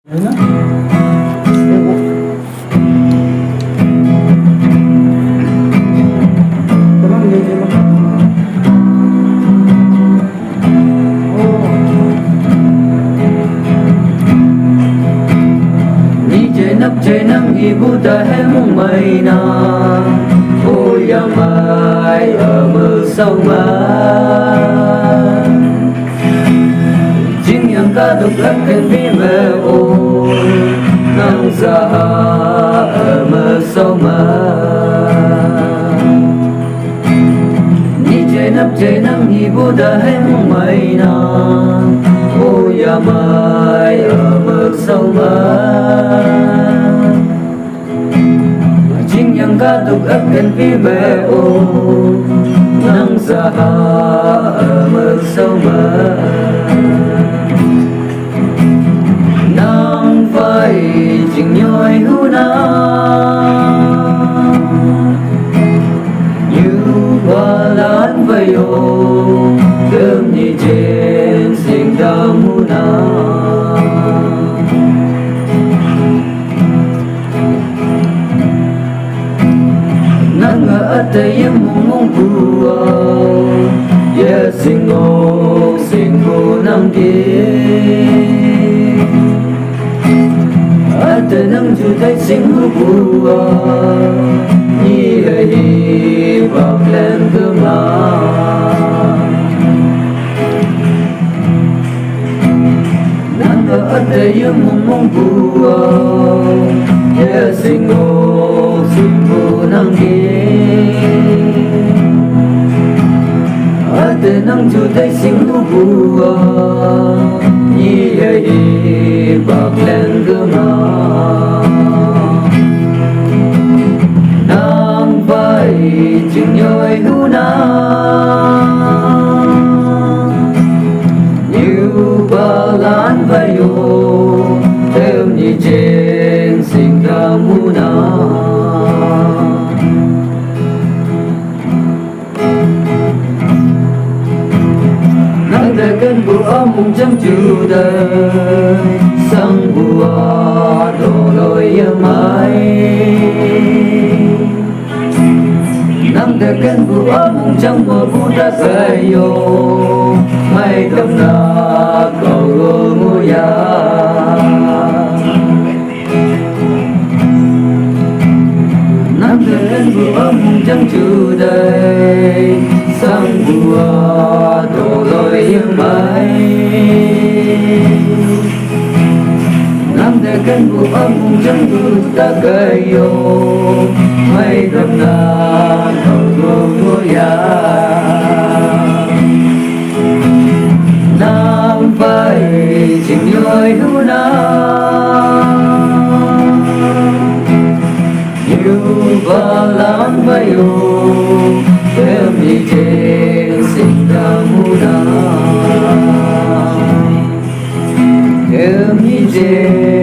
Trời nắng ibu ta hem mây na ôi ya mai ở mơ sâu ma chính yang ca đục lắc kênh vi mê ôi nắng ra ở mơ sâu ma trời nắng ibu ta hem mây na ôi ya mai ở mơ sâu ma yang kaduk akan pibeo nang saha magsama nang phải chinh nhoi huna như hoa lan vayo cơm như trên sinh damuna Atay mong buwa ya singo nang di Atay nang jutay singo buwa ni hi bak len gama Nang atay mong buwa ya singo nang di Ate nang jutay singo buwa ni hi bak len gama nang vai ching nhoi huna như ba lan vayo theo như trên sinh ca muna Kan bua mung jam juda sang bua doloi mai nam de kan bua mung jam buda kayo mai kam na ko ngoya nam de kan bua mung jam juda sang bua doloi mai nam de kan bua mung jam buda kayo mai kam na ko ngoya nam phải chinh nhoi huna như ba lan vayo em đi trên sinh ca muna em đi trên